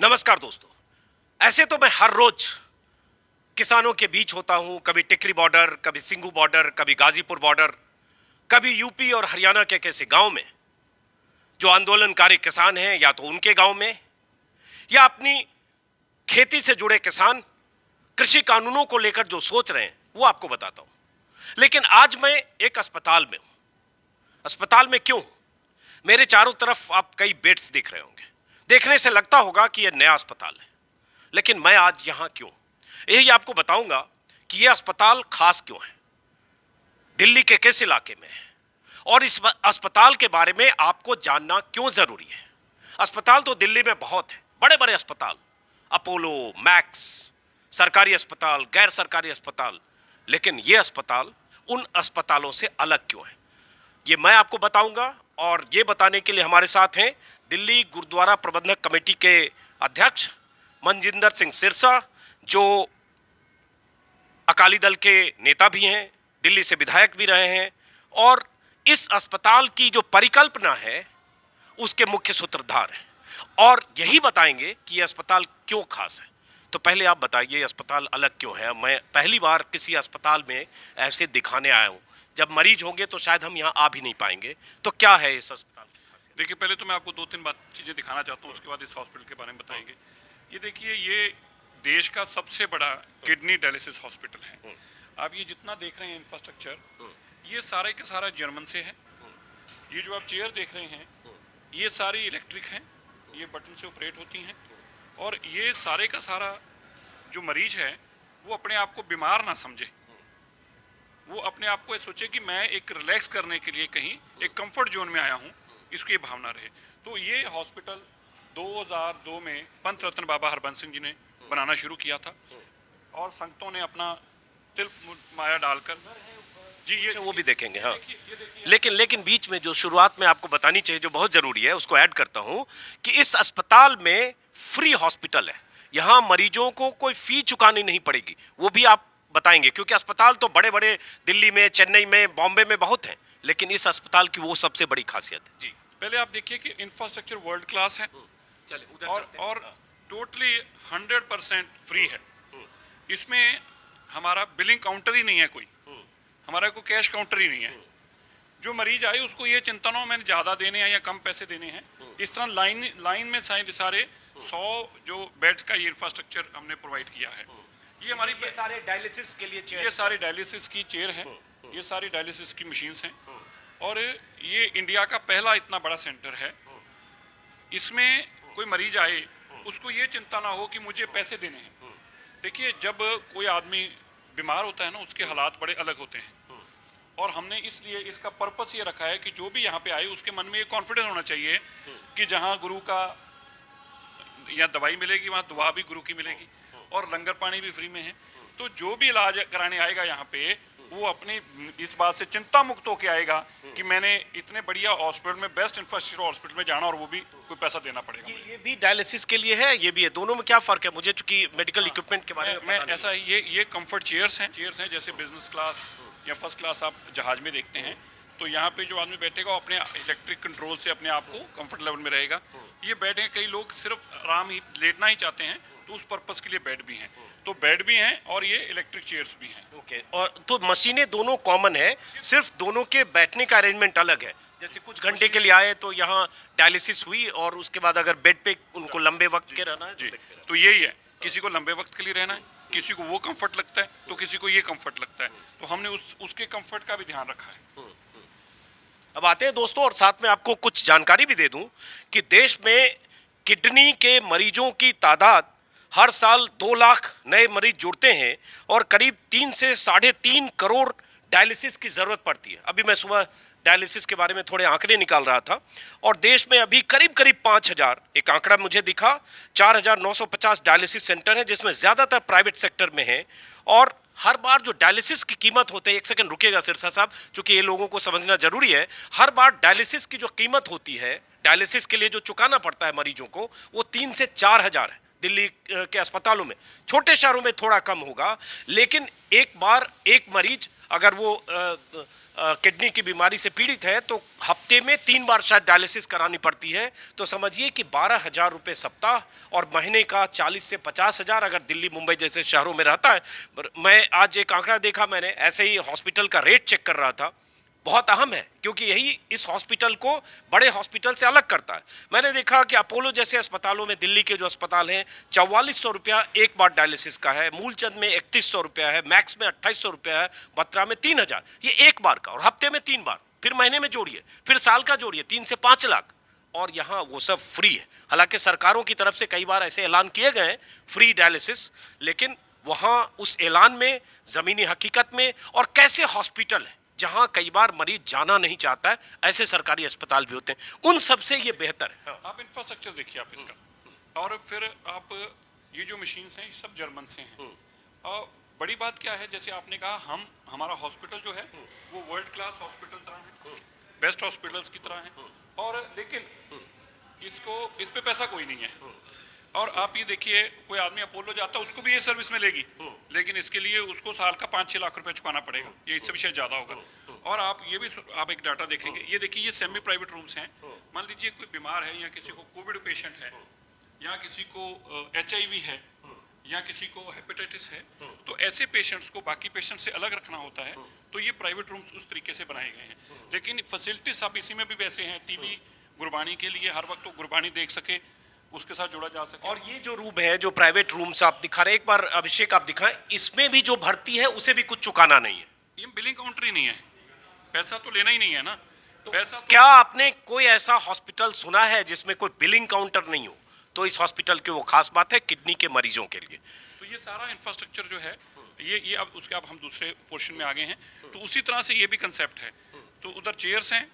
नमस्कार दोस्तों। ऐसे तो मैं हर रोज किसानों के बीच होता हूं, कभी टिकरी बॉर्डर, कभी सिंघू बॉर्डर, कभी गाजीपुर बॉर्डर, कभी यूपी और हरियाणा के किसी गांव में जो आंदोलनकारी किसान हैं, या तो उनके गांव में, या अपनी खेती से जुड़े किसान कृषि कानूनों को लेकर जो सोच रहे हैं वो आपको बताता हूं। लेकिन आज मैं एक अस्पताल में हूं। अस्पताल में क्यों? मेरे चारों तरफ आप कई बेड्स देख रहे होंगे। देखने से लगता होगा कि यह नया अस्पताल है, लेकिन मैं आज यहां क्यों, यही आपको बताऊंगा कि यह अस्पताल खास क्यों है, दिल्ली के किस इलाके में है, और इस अस्पताल के बारे में आपको जानना क्यों जरूरी है। अस्पताल तो दिल्ली में बहुत है, बड़े बड़े अस्पताल, अपोलो, मैक्स, सरकारी अस्पताल, गैर सरकारी अस्पताल, लेकिन यह अस्पताल उन अस्पतालों से अलग क्यों है, ये मैं आपको बताऊंगा। और ये बताने के लिए हमारे साथ हैं दिल्ली गुरुद्वारा प्रबंधक कमेटी के अध्यक्ष मनजिंदर सिंह सिरसा, जो अकाली दल के नेता भी हैं, दिल्ली से विधायक भी रहे हैं, और इस अस्पताल की जो परिकल्पना है उसके मुख्य सूत्रधार हैं, और यही बताएंगे कि यह अस्पताल क्यों खास है। तो पहले आप बताइए, अस्पताल अलग क्यों है? मैं पहली बार किसी अस्पताल में ऐसे दिखाने आया हूं। जब मरीज होंगे तो शायद हम यहाँ आ भी नहीं पाएंगे। तो क्या है इस अस्पताल की खासियत? देखिए, पहले तो मैं आपको दो तीन चीज़ें दिखाना चाहता हूँ, उसके बाद इस हॉस्पिटल के बारे में बताएंगे। ये देखिए, ये देश का सबसे बड़ा किडनी डायलिसिस हॉस्पिटल है। आप ये जितना देख रहे हैं इंफ्रास्ट्रक्चर, ये सारे का सारा जर्मन से है। ये जो आप चेयर देख रहे हैं, ये सारी इलेक्ट्रिक हैं, ये बटन से ऑपरेट होती हैं, और ये सारे का सारा जो मरीज है वो अपने आप को बीमार ना समझे, वो अपने आप को ये सोचे कि मैं एक रिलैक्स करने के लिए कहीं एक कंफर्ट जोन में आया हूँ, इसकी ये भावना रहे। तो ये हॉस्पिटल 2002 में पंत रत्न बाबा हरबंस सिंह जी ने बनाना शुरू किया था, और संगतों ने अपना तिल माया डालकर जी ये वो भी देखेंगे। हाँ, लेकिन बीच में जो शुरुआत में आपको बतानी चाहिए, जो बहुत जरूरी है, उसको ऐड करता हूं कि इस अस्पताल में फ्री हॉस्पिटल है। यहाँ मरीजों को कोई फी चुकानी नहीं पड़ेगी, वो भी आप बताएंगे, क्योंकि अस्पताल तो बड़े बड़े दिल्ली में, चेन्नई में, बॉम्बे में बहुत हैं, लेकिन इस अस्पताल की वो सबसे बड़ी खासियत है। जी, पहले आप देखिए कि इंफ्रास्ट्रक्चर वर्ल्ड क्लास है, चलिए उधर और टोटली 100% फ्री है। इसमें हमारा बिलिंग काउंटर ही नहीं है, कोई हमारा कोई कैश काउंटर ही नहीं है। जो मरीज आए उसको ये चिंता ना हो मैंने ज़्यादा देने हैं या कम पैसे देने हैं। इस तरह लाइन में सारे 100 जो बेड्स का ये इंफ्रास्ट्रक्चर हमने प्रोवाइड किया है। ये हमारी सारे डायलिसिस के लिए चेयर, ये सारी डायलिसिस की चेयर है, ये सारी डायलिसिस की मशीन्स हैं, और ये इंडिया का पहला इतना बड़ा सेंटर है। इसमें कोई मरीज आए उसको ये चिंता ना हो कि मुझे पैसे देने हैं। देखिए, जब कोई आदमी बीमार होता है ना, उसके हालात बड़े अलग होते हैं, और हमने इसलिए इसका पर्पस ये रखा है कि जो भी यहाँ पे आए उसके मन में ये कॉन्फिडेंस होना चाहिए कि जहाँ गुरु का या दवाई मिलेगी वहाँ दुआ भी गुरु की मिलेगी, और लंगर पानी भी फ्री में है। तो जो भी इलाज कराने आएगा यहाँ पे, वो अपनी इस बात से चिंता मुक्त होकर आएगा कि मैंने इतने बढ़िया हॉस्पिटल में, बेस्ट इंफ्रास्ट्रक्चर हॉस्पिटल में जाना, और वो भी कोई पैसा देना पड़ेगा। ये भी डायलिसिस के लिए है, ये भी है। दोनों में क्या फर्क है? मुझे चूंकि मेडिकल इक्विपमेंट के बारे में ऐसा ये कंफर्ट चेयर्स हैं जैसे बिजनेस क्लास या फर्स्ट क्लास आप जहाज में देखते हैं, तो यहाँ पे जो आदमी बैठेगा वो अपने इलेक्ट्रिक कंट्रोल से अपने आप को कंफर्ट लेवल में रहेगा। ये बेड है, कई लोग सिर्फ आराम ही लेटना ही चाहते हैं, तो उस पर्पस के लिए बेड भी हैं, तो बेड भी हैं और ये इलेक्ट्रिक चेयर्स भी हैं। ओके, और तो मशीनें दोनों कॉमन है, सिर्फ दोनों के बैठने का अरेंजमेंट अलग है। जैसे कुछ घंटे के लिए आए तो यहाँ डायलिसिस हुई, और उसके बाद अगर बेड पे उनको लंबे वक्त के रहना है जी, तो यही है, किसी को लंबे वक्त के लिए रहना है, किसी को वो कंफर्ट लगता है, तो किसी को ये कंफर्ट लगता है, तो हमने उसके कंफर्ट का भी ध्यान रखा है। अब आते हैं दोस्तों, और साथ में आपको कुछ जानकारी भी दे दूं कि देश में किडनी के मरीजों की तादाद हर साल 2 लाख नए मरीज जुड़ते हैं, और करीब 3 से 3.5 करोड़ डायलिसिस की जरूरत पड़ती है। अभी मैं सुबह डायलिसिस के बारे में थोड़े आंकड़े निकाल रहा था, और देश में अभी करीब 5,000, एक आंकड़ा मुझे दिखा, 4,950 डायलिसिस सेंटर हैं, जिसमें ज्यादातर प्राइवेट सेक्टर में है। और हर बार जो डायलिसिस की कीमत होती है, एक सेकंड रुकिएगा सिरसा साहब, क्योंकि ये लोगों को समझना जरूरी है, हर बार डायलिसिस की जो कीमत होती है, डायलिसिस के लिए जो चुकाना पड़ता है मरीजों को, वो 3 से 4 हजार है। दिल्ली के अस्पतालों में, छोटे शहरों में थोड़ा कम होगा, लेकिन एक बार एक मरीज अगर वो किडनी की बीमारी से पीड़ित है तो हफ्ते में 3 बार शायद डायलिसिस करानी पड़ती है। तो समझिए कि 12,000 रुपये सप्ताह और महीने का 40 से 50,000 अगर दिल्ली मुंबई जैसे शहरों में रहता है। मैं आज एक आंकड़ा देखा, मैंने ऐसे ही हॉस्पिटल का रेट चेक कर रहा था, बहुत अहम है क्योंकि यही इस हॉस्पिटल को बड़े हॉस्पिटल से अलग करता है। मैंने देखा कि अपोलो जैसे अस्पतालों में, दिल्ली के जो अस्पताल हैं, 4400 रुपया एक बार डायलिसिस का है, मूलचंद में 3100 रुपया है, मैक्स में 2800 रुपया है, बत्रा में 3000, ये एक बार का, और हफ्ते में 3 बार, फिर महीने में जोड़िए, फिर साल का जोड़िए, 3 से 5 लाख। और यहाँ वो सब फ्री है। हालांकि सरकारों की तरफ से कई बार ऐसे ऐलान किए गए हैं फ्री डायलिसिस, लेकिन वहाँ उस ऐलान में ज़मीनी हकीकत में और कैसे हॉस्पिटल है जहां कई बार मरीज जाना नहीं चाहता है, ऐसे सरकारी अस्पताल भी होते हैं, उन सब से ये बेहतर है। हाँ। आप इंफ्रास्ट्रक्चर देखिए आप इसका, और फिर आप ये जो मशीन्स हैं ये सब जर्मन से हैं। और बड़ी बात क्या है, जैसे आपने कहा हमारा हॉस्पिटल जो है वो वर्ल्ड क्लास हॉस्पिटल तरह है, बेस्ट हॉस्पिटल्स की तरह है, और लेकिन इस पे पैसा कोई नहीं है। और आप ये देखिए, कोई आदमी अपोलो जाता है उसको भी ये सर्विस मिलेगी, लेकिन इसके लिए उसको साल का 5-6 लाख रुपए चुकाना पड़ेगा, ये इससे भी शायद ज़्यादा होगा। और आप ये भी आप एक डाटा देखेंगे, ये देखिए ये सेमी प्राइवेट रूम्स हैं। मान लीजिए कोई बीमार है, या किसी को कोविड पेशेंट है, या किसी को HIV है, या किसी को हेपेटाइटिस है, तो ऐसे पेशेंट्स को बाकी पेशेंट से अलग रखना होता है। तो ये प्राइवेट रूम्स उस तरीके से बनाए गए हैं, लेकिन फैसिलिटीज आप इसी में भी वैसे हैं। टीबी गुरबानी के लिए हर वक्त तो गुरबानी देख सके, उसके साथ जोड़ा जा सके। और ये जो रूम है, जो प्राइवेट रूम्स आप दिखा रहे हैं, एक बार अभिषेक आप दिखाएं, इसमें भी जो भर्ती है उसे भी कुछ चुकाना नहीं है। ये बिलिंग काउंटर ही नहीं है, पैसा तो लेना ही नहीं है ना। तो पैसा तो क्या आपने कोई ऐसा हॉस्पिटल सुना है जिसमें कोई बिलिंग काउंटर नहीं हो? तो इस हॉस्पिटल की वो खास बात है किडनी के मरीजों के लिए। तो ये सारा इंफ्रास्ट्रक्चर जो है ये अब उसके अब हम दूसरे पोर्शन में आ गए हैं, तो उसी तरह से ये भी कंसेप्ट है। तो उधर चेयर्स हैं,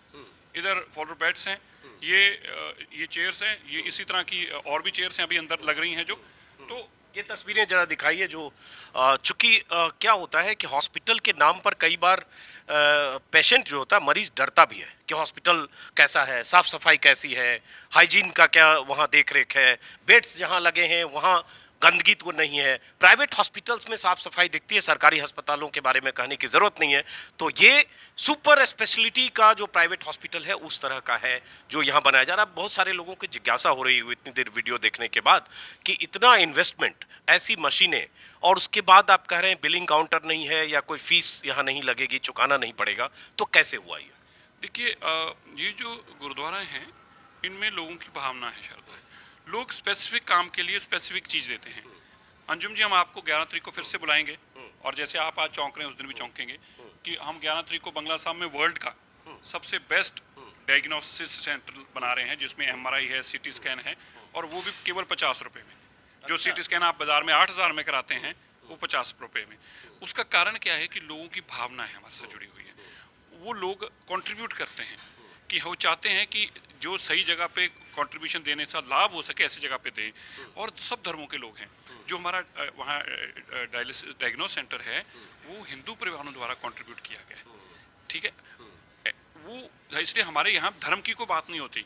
इधर फॉलो बेड्स हैं, ये चेयर्स हैं, ये इसी तरह की और भी चेयर्स हैं अभी अंदर लग रही हैं जो। तो ये तस्वीरें जरा दिखाइए। जो चूंकि क्या होता है कि हॉस्पिटल के नाम पर कई बार पेशेंट जो होता है, मरीज डरता भी है कि हॉस्पिटल कैसा है, साफ सफाई कैसी है, हाइजीन का क्या वहाँ देख रेख है, बेड्स जहाँ लगे हैं वहाँ गंदगी तो नहीं है। प्राइवेट हॉस्पिटल्स में साफ सफाई दिखती है, सरकारी अस्पतालों के बारे में कहने की ज़रूरत नहीं है। तो ये सुपर स्पेशलिटी का जो प्राइवेट हॉस्पिटल है उस तरह का है जो यहाँ बनाया जा रहा है। बहुत सारे लोगों की जिज्ञासा हो रही है इतनी देर वीडियो देखने के बाद कि इतना इन्वेस्टमेंट, ऐसी मशीनें, और उसके बाद आप कह रहे हैं बिलिंग काउंटर नहीं है या कोई फीस यहाँ नहीं लगेगी, चुकाना नहीं पड़ेगा, तो कैसे हुआ ये? देखिए, ये जो गुरुद्वारा हैं इनमें लोगों की भावना है, श्रद्धा है। लोग स्पेसिफिक काम के लिए स्पेसिफिक चीज़ देते हैं। अंजुम जी, हम आपको 11 तारीख को फिर से बुलाएंगे, और जैसे आप आज चौंक रहे हैं उस दिन भी चौंकेंगे कि हम 11 तारीख को बंगला साहब में वर्ल्ड का सबसे बेस्ट डायग्नोसिस सेंटर बना रहे हैं, जिसमें MRI है, CT स्कैन है, और वो भी केवल 50 रुपये में। जो CT स्कैन आप बाजार में 8,000 में कराते हैं, वो 50 रुपये में। उसका कारण क्या है कि लोगों की भावना है हमारे साथ जुड़ी हुई है। वो लोग कंट्रीब्यूट करते हैं कि वो चाहते हैं कि जो सही जगह पे कंट्रीब्यूशन देने से लाभ हो सके ऐसी जगह पे दें। और सब धर्मों के लोग हैं। जो हमारा वहाँ डायग्नोस सेंटर है वो हिंदू परिवारों द्वारा कंट्रीब्यूट किया गया है, ठीक है। वो इसलिए हमारे यहाँ धर्म की कोई बात नहीं होती।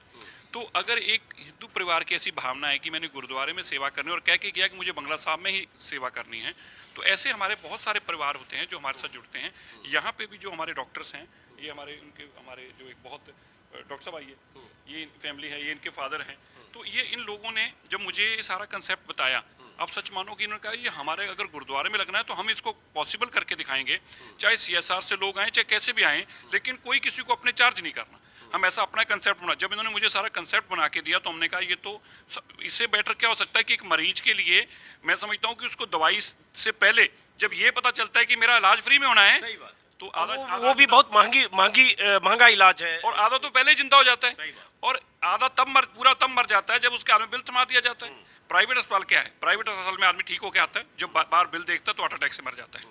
तो अगर एक हिंदू परिवार की ऐसी भावना है कि मैंने गुरुद्वारे में सेवा करनी और कह के गया कि मुझे बंगला साहब में ही सेवा करनी है, तो ऐसे हमारे बहुत सारे परिवार होते हैं जो हमारे साथ जुड़ते हैं। यहाँ पे भी जो हमारे डॉक्टर्स हैं, ये हमारे जो एक बहुत डॉक्टर साहब आइए, ये फैमिली है, ये इनके फादर हैं। तो ये इन लोगों ने जब मुझे ये सारा कंसेप्ट बताया, आप सच मानो कि इन्होंने कहा ये हमारे अगर गुरुद्वारे में लगना है तो हम इसको पॉसिबल करके दिखाएंगे, चाहे CSR से लोग आएँ, चाहे कैसे भी आएँ, लेकिन कोई किसी को अपने चार्ज नहीं करना। हम ऐसा अपना कंसेप्ट बना। जब इन्होंने मुझे सारा कंसेप्ट बना के दिया तो हमने कहा ये तो इससे बेटर क्या हो सकता है कि एक मरीज के लिए मैं समझता हूँ कि उसको दवाई से पहले जब ये पता चलता है कि मेरा इलाज फ्री में होना है, सही बात। तो वो भी बहुत महंगा इलाज है, और आधा तो पहले ही जिंदा हो जाता है, और आधा पूरा तब मर जाता है जब उसके हाथ में बिल थमा दिया जाता है। प्राइवेट अस्पताल क्या है? प्राइवेट अस्पताल में आदमी ठीक होकर आता है, जब बार बिल देखता है तो हार्ट अटैक से मर जाता है,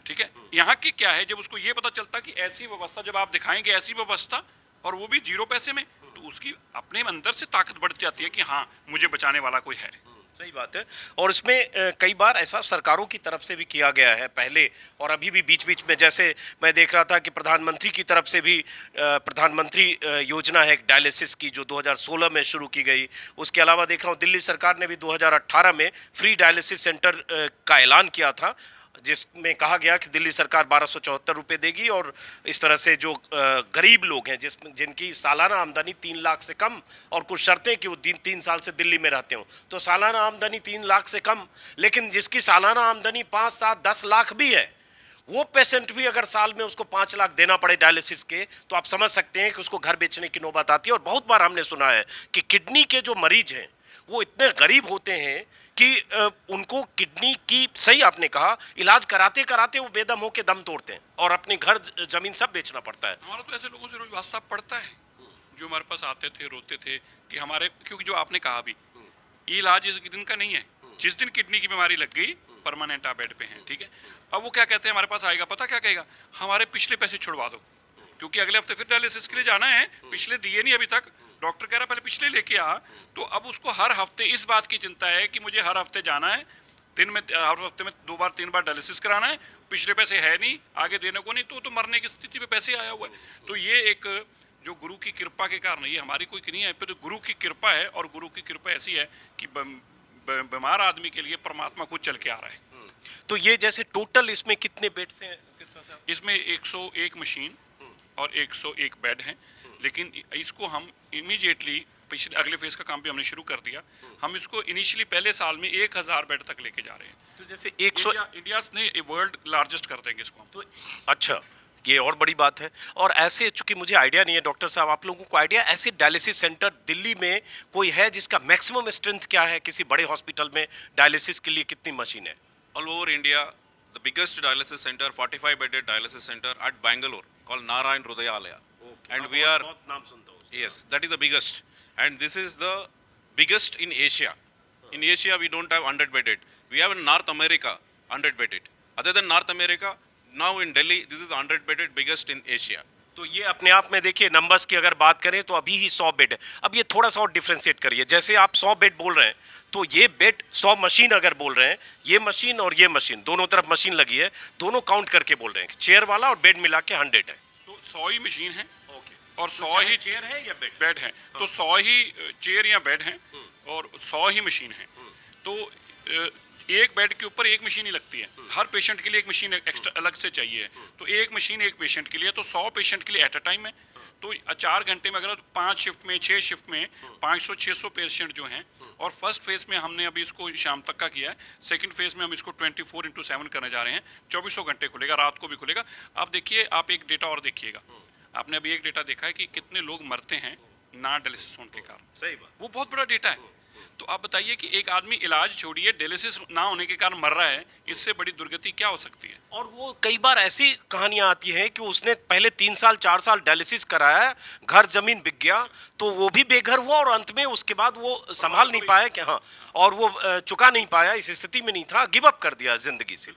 ठीक है। यहाँ की क्या है, जब उसको ये पता चलता कि ऐसी व्यवस्था जब आप दिखाएंगे, ऐसी व्यवस्था, और वो भी 0 पैसे में, तो उसकी अपने अंदर से ताकत बढ़ जाती है कि हाँ मुझे बचाने वाला कोई है। सही बात है। और इसमें कई बार ऐसा सरकारों की तरफ से भी किया गया है पहले और अभी भी बीच बीच में। जैसे मैं देख रहा था कि प्रधानमंत्री की तरफ से भी प्रधानमंत्री योजना है डायलिसिस की, जो 2016 में शुरू की गई। उसके अलावा देख रहा हूँ दिल्ली सरकार ने भी 2018 में फ्री डायलिसिस सेंटर का ऐलान किया था। जिसमें कहा गया कि दिल्ली सरकार 1274 रुपये देगी और इस तरह से जो गरीब लोग हैं जिनकी सालाना आमदनी 3 लाख से कम और कुछ शर्तें कि वो 3 साल से दिल्ली में रहते हो, तो सालाना आमदनी 3 लाख से कम, लेकिन जिसकी सालाना आमदनी 5, 7, 10 लाख भी है, वो पेशेंट भी अगर साल में उसको 5 लाख देना पड़े डायलिसिस के, तो आप समझ सकते हैं कि उसको घर बेचने की नौबत आती है। और बहुत बार हमने सुना है कि किडनी के जो मरीज हैं वो इतने गरीब होते हैं कि उनको किडनी की, सही आपने कहा, इलाज कराते कराते वो बेदम होके दम तोड़ते हैं और अपने घर जमीन सब बेचना पड़ता है। हमारा तो ऐसे लोगों से रोज वास्ता पड़ता है जो हमारे पास आते थे, रोते थे कि हमारे, क्योंकि जो आपने कहा अभी, ये इलाज इस दिन का नहीं है। जिस दिन किडनी की बीमारी लग गई परमानेंट आप बेड पे हैं, ठीक है। अब वो क्या कहते हैं, हमारे पास आएगा, पता क्या कहेगा, हमारे पिछले पैसे छुड़वा दो, क्योंकि अगले हफ्ते फिर डायलिसिस के लिए जाना है, पिछले दिए नहीं अभी तक। डॉक्टर कह रहा पहले पिछले लेके आ। तो अब उसको हर हफ्ते इस बात की चिंता है कि मुझे हर हफ्ते जाना है, हर हफ्ते में 2 बार 3 बार डायलिसिस कराना है, पिछले पैसे है नहीं, आगे देने को नहीं, तो मरने की स्थिति में पैसे आया हुआ है। तो ये एक जो गुरु की कृपा के कारण, ये हमारी कोई नहीं है, फिर तो गुरु की कृपा है। और गुरु की कृपा ऐसी है कि बीमार आदमी के लिए परमात्मा खुद चल के आ रहा है। तो ये जैसे टोटल इसमें कितने बेड्स हैं सिरसा साहब? इसमें 101 मशीन और 101 बेड हैं, लेकिन इसको हम इमीडिएटली पिछले अगले फेज का काम भी हमने शुरू कर दिया। हम इसको इनिशियली पहले साल में 1000 बेड तक लेके जा रहे हैं। तो जैसे 100 इंडिया ने वर्ल्ड लार्जेस्ट कर देंगे इसको हम। तो अच्छा, ये और बड़ी बात है। और ऐसे, चूंकि मुझे आइडिया नहीं है डॉक्टर साहब, आप लोगों को आइडिया, ऐसे डायलिसिस सेंटर दिल्ली में कोई है जिसका मैक्सिमम स्ट्रेंथ क्या है? किसी बड़े हॉस्पिटल में डायलिसिस के लिए कितनी मशीन है? All over India, the biggest dialysis center, 45-bedded dialysis center at Bangalore, called Narayan Hrudayalaya. And we are, नाम सुनता हूँ। yes, that is the biggest. And this is the biggest in Asia. In Asia, we don't have 100-bedded. We have in North America, 100-bedded. Other than North America, now in Delhi, this is 100-bedded biggest in Asia. तो ये अपने आप में देखिए, numbers की अगर बात करें तो अभी ही 100 बेड है। अब ये थोड़ा सा और डिफ्रेंशिएट करिए, जैसे आप 100 बेड बोल रहे हैं, तो ये बेड 100 मशीन अगर बोल रहे हैं, ये मशीन और ये मशीन दोनों तरफ मशीन लगी है, दोनों काउंट करके बोल रहे हैं, चेयर वाला और बेड मिला के 100 है। 100 ही मशीन है और 100 चाहे ही चेयर है या बेड है। तो 100 ही चेयर या बेड है और 100 ही मशीन है। तो एक बेड के ऊपर एक मशीन ही लगती है। हर पेशेंट के लिए एक मशीन एक्स्ट्रा अलग से चाहिए। तो एक मशीन एक पेशेंट के लिए, तो 100 पेशेंट के लिए एट अ टाइम है। तो 4 घंटे में अगर 5 शिफ्ट में 6 शिफ्ट में 500-600 पेशेंट जो हैं। और फर्स्ट फेज में हमने अभी इसको शाम तक का किया है। सेकंड फेज में हम इसको 24/7 करने जा रहे हैं। 24 घंटे खुलेगा, रात को भी खुलेगा। आप देखिए, आप एक डेटा और देखिएगा। आपने अभी एक डेटा देखा है कि कितने लोग मरते हैं ना डायलिसिस होने के कारण। सही बात। वो बहुत बड़ा डेटा है। तो आप बताइए कि एक आदमी इलाज छोड़िए, डायलिसिस ना होने के कारण मर रहा है, इससे बड़ी दुर्गति क्या हो सकती है? और वो कई बार ऐसी कहानियां आती हैं कि उसने पहले 3 साल 4 साल डायलिसिस कराया, घर जमीन बिक गया, तो वो भी बेघर हुआ और अंत में उसके बाद वो संभाल नहीं पाया कि हाँ, और वो चुका नहीं पाया, इस स्थिति में नहीं था, गिव अप कर दिया जिंदगी से।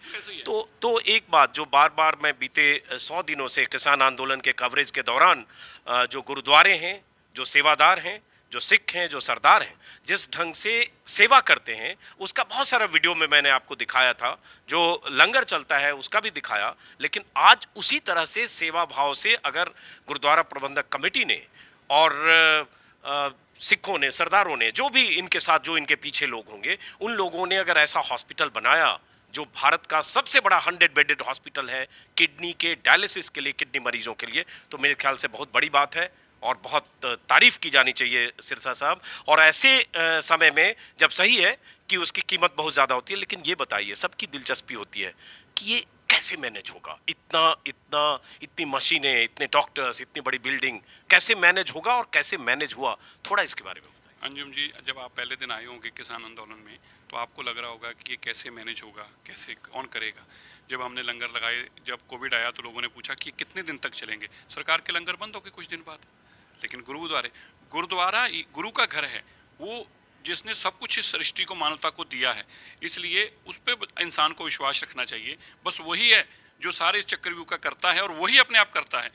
तो एक बात जो बार बार मैं बीते 100 दिनों से किसान आंदोलन के कवरेज के दौरान, जो गुरुद्वारे हैं, जो सेवादार हैं, जो सिख हैं, जो सरदार हैं, जिस ढंग से सेवा करते हैं, उसका बहुत सारा वीडियो में मैंने आपको दिखाया था। जो लंगर चलता है उसका भी दिखाया। लेकिन आज उसी तरह से सेवा भाव से अगर गुरुद्वारा प्रबंधक कमेटी ने और सिखों ने, सरदारों ने, जो भी इनके साथ, जो इनके पीछे लोग होंगे, उन लोगों ने अगर ऐसा हॉस्पिटल बनाया जो भारत का सबसे बड़ा 100-बेडेड हॉस्पिटल है किडनी के डायलिसिस के लिए, किडनी मरीजों के लिए, तो मेरे ख्याल से बहुत बड़ी बात है और बहुत तारीफ की जानी चाहिए सिरसा साहब। और ऐसे समय में जब सही है कि उसकी कीमत बहुत ज़्यादा होती है, लेकिन ये बताइए, सबकी दिलचस्पी होती है कि ये कैसे मैनेज होगा, इतनी मशीनें, इतने डॉक्टर्स, इतनी बड़ी बिल्डिंग, कैसे मैनेज होगा और कैसे मैनेज हुआ, थोड़ा इसके बारे में बताइए। अंजुम जी, जब आप पहले दिन आए होंगे किसान आंदोलन में, तो आपको लग रहा होगा कि ये कैसे मैनेज होगा, कैसे कौन करेगा। जब हमने लंगर लगाए, जब कोविड आया तो लोगों ने पूछा कि कितने दिन तक चलेंगे। सरकार के लंगर बंद हो गए कुछ दिन बाद, लेकिन गुरुद्वारा गुरु का घर है, वो जिसने सब कुछ इस सृष्टि को, मानवता को दिया है, इसलिए उस पर इंसान को विश्वास रखना चाहिए। बस वही है जो सारे इस चक्रव्यूह का करता है और वही अपने आप करता है।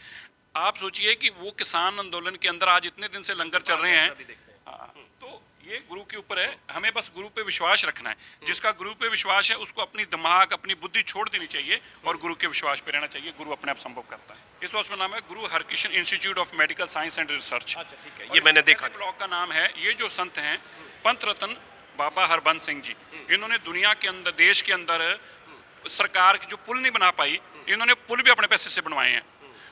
आप सोचिए कि वो किसान आंदोलन के अंदर आज इतने दिन से लंगर चल रहे हैं, तो ये गुरु के ऊपर है। हमें बस गुरु पे विश्वास रखना है। जिसका गुरु पे विश्वास है उसको अपनी दिमाग, अपनी बुद्धि छोड़ देनी चाहिए और गुरु के विश्वास पे रहना चाहिए। गुरु अपने आप संभव करता है। इस वक्त नाम है गुरु Harkishan institute of medical science and research. अच्छा, ठीक है, ये मैंने देखा। ब्लॉक का नाम है, ये जो संत हैं पंत रत्न बाबा हरबंस सिंह जी, इन्होंने दुनिया के अंदर, देश के अंदर सरकार की जो पुल नहीं बना पाई, इन्होंने पुल भी अपने पैसे से बनवाए हैं।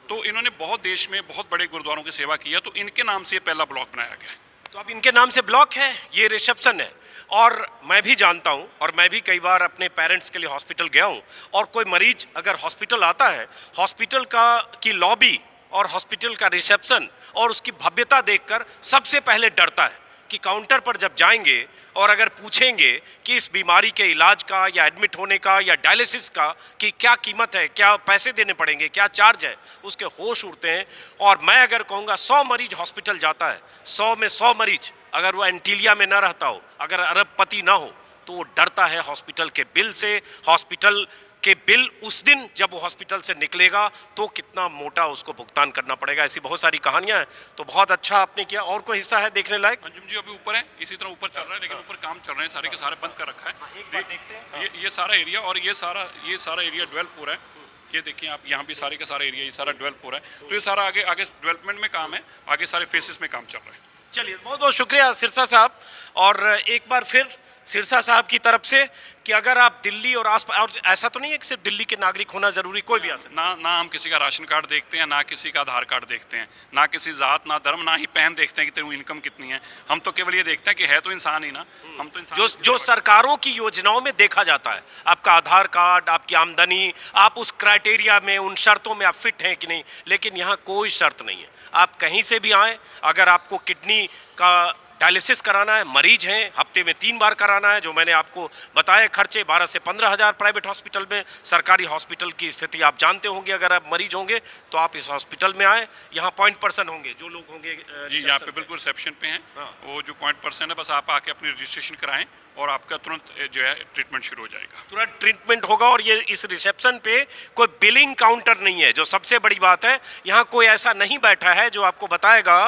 तो इन्होंने बहुत देश में बहुत बड़े गुरुद्वारों की सेवा की है, तो इनके नाम से ये पहला ब्लॉक बनाया गया है। तो अब इनके नाम से ब्लॉक है, ये रिसेप्शन है। और मैं भी जानता हूँ, और मैं भी कई बार अपने पेरेंट्स के लिए हॉस्पिटल गया हूँ, और कोई मरीज अगर हॉस्पिटल आता है, हॉस्पिटल की लॉबी और हॉस्पिटल का रिसेप्शन और उसकी भव्यता देखकर सबसे पहले डरता है कि काउंटर पर जब जाएंगे और अगर पूछेंगे कि इस बीमारी के इलाज का या एडमिट होने का या डायलिसिस का कि क्या कीमत है, क्या पैसे देने पड़ेंगे, क्या चार्ज है, उसके होश उड़ते हैं। और मैं अगर कहूँगा 100 मरीज हॉस्पिटल जाता है, 100 में 100 मरीज अगर वो एंटीलिया में ना रहता हो, अगर अरबपति ना हो, तो वो डरता है हॉस्पिटल के बिल से। हॉस्पिटल के बिल उस दिन जब वो हॉस्पिटल से निकलेगा तो कितना मोटा उसको भुगतान करना पड़ेगा। ऐसी बहुत सारी कहानियां हैं। तो बहुत अच्छा आपने किया। और कोई हिस्सा है देखने लायक? अंजुम जी अभी ऊपर है, इसी तरह ऊपर चल रहा है, लेकिन ऊपर काम चल रहे हैं, सारे के सारे बंद कर रखा है। एक बार देखते हैं। ये सारा एरिया और ये सारा एरिया डेवलप हो रहा है। ये देखिए आप, यहाँ भी सारे के सारे एरिया ये सारा डेवलप हो रहा है। तो ये सारा आगे डेवलपमेंट में काम है, आगे सारे फेसेस में काम चल रहा है। चलिए, बहुत बहुत शुक्रिया सिरसा साहब। और एक बार फिर सिरसा साहब की तरफ से कि अगर आप दिल्ली और आसपास, और ऐसा तो नहीं है कि सिर्फ दिल्ली के नागरिक होना जरूरी, कोई भी आ सकता ना हम किसी का राशन कार्ड देखते हैं, ना किसी का आधार कार्ड देखते हैं, ना किसी जात, ना धर्म, ना ही पहन देखते हैं कि तेरी इनकम कितनी है। हम तो केवल ये देखते हैं कि है तो इंसान ही ना, हम तो इंसान। जो सरकारों की योजनाओं में देखा जाता है, आपका आधार कार्ड, आपकी आमदनी, आप उस क्राइटेरिया में, उन शर्तों में आप फिट हैं कि नहीं। लेकिन यहाँ कोई शर्त नहीं है, आप कहीं से भी आए। अगर आपको किडनी का डायलिसिस कराना है, मरीज हैं, हफ्ते में 3 बार कराना है, जो मैंने आपको बताया खर्चे 12 से 15 हज़ार प्राइवेट हॉस्पिटल में। सरकारी हॉस्पिटल की स्थिति आप जानते होंगे। अगर आप मरीज होंगे तो आप इस हॉस्पिटल में आए। यहाँ पॉइंट पर्सन होंगे, जो लोग होंगे जी यहाँ पे बिल्कुल रिसेप्शन पे हैं। वो जो पॉइंट पर्सन है, बस आप आके अपनी रजिस्ट्रेशन कराएं और आपका तुरंत जो है ट्रीटमेंट शुरू हो जाएगा। तुरंत ट्रीटमेंट होगा। और ये इस रिसेप्शन पे कोई बिलिंग काउंटर नहीं है, जो सबसे बड़ी बात है। यहाँ कोई ऐसा नहीं बैठा है जो आपको बताएगा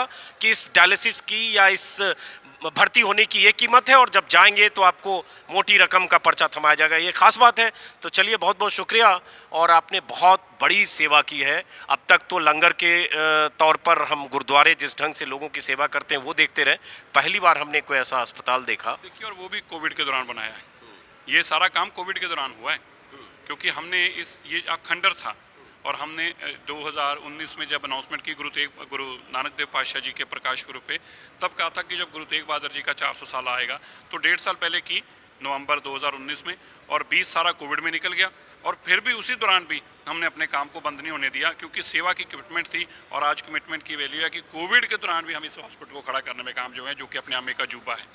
कि इस डायलिसिस की या इस भर्ती होने की ये कीमत है और जब जाएंगे तो आपको मोटी रकम का पर्चा थमाया जाएगा। ये खास बात है। तो चलिए, बहुत बहुत शुक्रिया। और आपने बहुत बड़ी सेवा की है। अब तक तो लंगर के तौर पर हम गुरुद्वारे जिस ढंग से लोगों की सेवा करते हैं वो देखते रहे। पहली बार हमने कोई ऐसा अस्पताल देखा। देखिए, और वो भी कोविड के दौरान बनाया है। ये सारा काम कोविड के दौरान हुआ है, क्योंकि हमने ये खंडर था और हमने 2019 में जब अनाउंसमेंट की गुरु नानक देव पातशाह जी के प्रकाश गुरु पे, तब कहा था कि जब गुरु तेग बहादुर जी का 400 साल आएगा, तो 1.5 साल पहले की नवंबर 2019 में, और 20 सारा कोविड में निकल गया। और फिर भी उसी दौरान भी हमने अपने काम को बंद नहीं होने दिया, क्योंकि सेवा की कमिटमेंट थी। और आज कमिटमेंट की वैल्यू है कि कोविड के दौरान भी हम इस हॉस्पिटल को खड़ा करने में काम जो है, जो कि अपने आप में एक अजूबा है,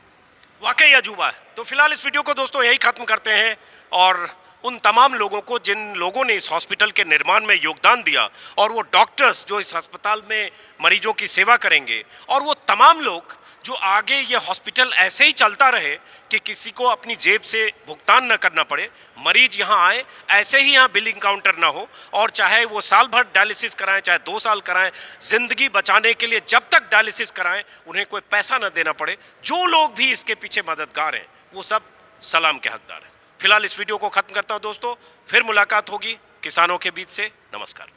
वाकई अजूबा है। तो फिलहाल इस वीडियो को दोस्तों यही खत्म करते हैं। और उन तमाम लोगों को जिन लोगों ने इस हॉस्पिटल के निर्माण में योगदान दिया, और वो डॉक्टर्स जो इस अस्पताल में मरीजों की सेवा करेंगे, और वो तमाम लोग जो आगे ये हॉस्पिटल ऐसे ही चलता रहे कि किसी को अपनी जेब से भुगतान न करना पड़े। मरीज यहाँ आए, ऐसे ही यहाँ बिलिंग काउंटर ना हो, और चाहे वो साल भर डायलिसिस कराएं, चाहे 2 साल कराएं, जिंदगी बचाने के लिए जब तक डायलिसिस कराएं उन्हें कोई पैसा न देना पड़े। जो लोग भी इसके पीछे मददगार हैं वो सब सलाम के हकदार हैं। फिलहाल इस वीडियो को खत्म करता हूं दोस्तों। फिर मुलाकात होगी किसानों के बीच से। नमस्कार।